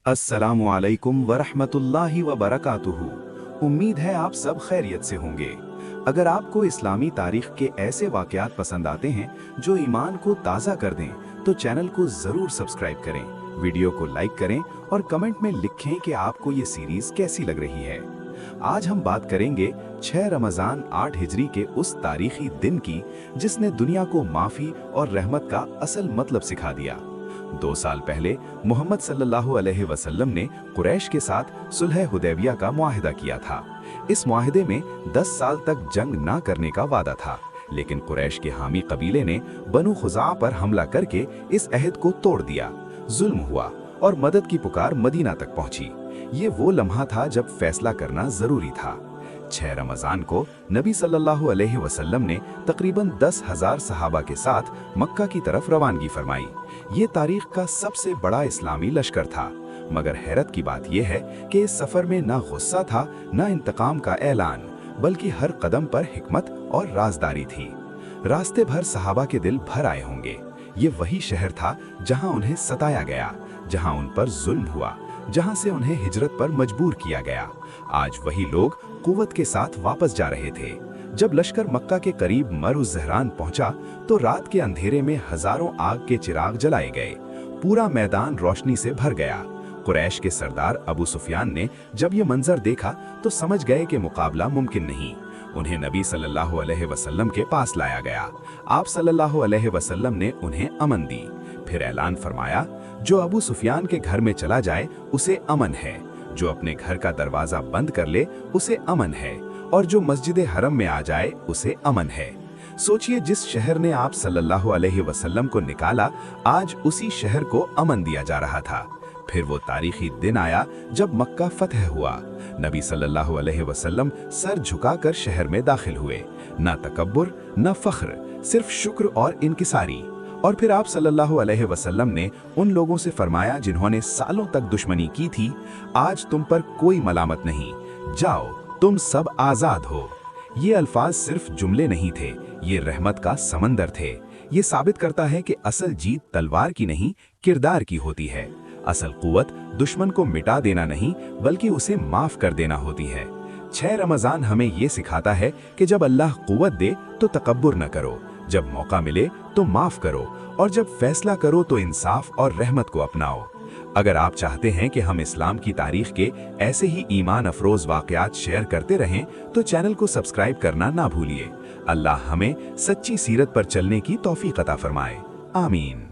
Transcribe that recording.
अस्सलामु अलैकुम वरहमतुल्लाहि वबरकातुहू। उम्मीद है आप सब खैरियत से होंगे। अगर आपको इस्लामी तारीख के ऐसे वाक़यात पसंद आते हैं जो ईमान को ताज़ा कर दें, तो चैनल को ज़रूर सब्सक्राइब करें, वीडियो को लाइक करें और कमेंट में लिखें कि आपको ये सीरीज़ कैसी लग रही है। आज हम बात करेंगे 6 रमज़ान 8 हिजरी के उस तारीखी दिन की जिसने दुनिया को माफ़ी और रहमत का असल मतलब सिखा दिया। 2 साल पहले मोहम्मद सल्लल्लाहु अलैहि वसल्लम ने कुरैश के साथ सुलह हुदैबिया का मुआहिदा किया था। इस मुआहिदे में 10 साल तक जंग ना करने का वादा था, लेकिन कुरैश के हामी कबीले ने बनु खुज़ा पर हमला करके इस अहद को तोड़ दिया। जुल्म हुआ और मदद की पुकार मदीना तक पहुंची। ये वो लम्हा था जब फैसला करना जरूरी था। 6 रमज़ान को नबी सल्लल्लाहु अलैहि वसल्लम ने तकरीबन 10,000 सहाबा के साथ मक्का की तरफ रवानगी फरमाई। ये तारीख का सबसे बड़ा इस्लामी लश्कर था, मगर हैरत की बात यह है कि इस सफर में ना गुस्सा था, ना इंतकाम का ऐलान, बल्कि हर कदम पर हिकमत और राजदारी थी। रास्ते भर सहाबा के दिल भर आए होंगे। ये वही शहर था जहां उन्हें सताया गया, जहां उन पर जुल्म हुआ, जहां से उन्हें हिजरत पर मजबूर किया गया। आज वही लोग कुव्वत के साथ वापस जा रहे थे। जब लश्कर मक्का के करीब मर-उज़-ज़हरान पहुंचा तो रात के अंधेरे में हजारों आग के चिराग जलाए गए। पूरा मैदान रोशनी से भर गया। कुरैश के सरदार अबू सुफियान ने जब ये मंजर देखा तो समझ गए कि मुकाबला मुमकिन नहीं। उन्हें नबी सल्लल्लाहु अलैहि वसल्लम के पास लाया गया। आप सल्लल्लाहु अलैहि वसल्लम ने उन्हें अमन दी। फिर ऐलान फरमाया, जो अबू सुफियान के घर में चला जाए उसे अमन है, जो अपने घर का दरवाजा बंद कर ले उसे अमन है, और जो मस्जिद हरम में आ जाए उसे अमन है। सोचिए, जिस शहर ने आप सल्लल्लाहु अलैहि वसल्लम को निकाला, आज उसी शहर को अमन दिया जा रहा था। फिर वो तारीखी दिन आया जब मक्का फतह हुआ। नबी सल्लल्लाहु अलैहि वसल्लम सर झुकाकर शहर में दाखिल हुए। न तकब्बुर न फख्र, सिर्फ शुक्र और इनकिसारी। और फिर आप सल्लल्लाहु अलैहि वसल्लम ने उन लोगों से फरमाया जिन्होंने सालों तक दुश्मनी की थी, आज तुम पर कोई मलामत नहीं, जाओ तुम सब आजाद हो। ये अल्फाज सिर्फ जुमले नहीं थे, ये रहमत का समंदर थे। ये साबित करता है कि असल जीत तलवार की नहीं, किरदार की होती है। असल कुव्वत दुश्मन को मिटा देना नहीं, बल्कि उसे माफ कर देना होती है। 6 रमज़ान हमें ये सिखाता है कि जब अल्लाह कुव्वत दे तो तकब्बुर न करो, जब मौका मिले तो माफ करो, और जब फैसला करो तो इंसाफ और रहमत को अपनाओ। अगर आप चाहते हैं कि हम इस्लाम की तारीख के ऐसे ही ईमान अफरोज वाक़यात शेयर करते रहें, तो चैनल को सब्सक्राइब करना ना भूलिए। अल्लाह हमें सच्ची सीरत पर चलने की तौफीक अता फरमाए। आमीन।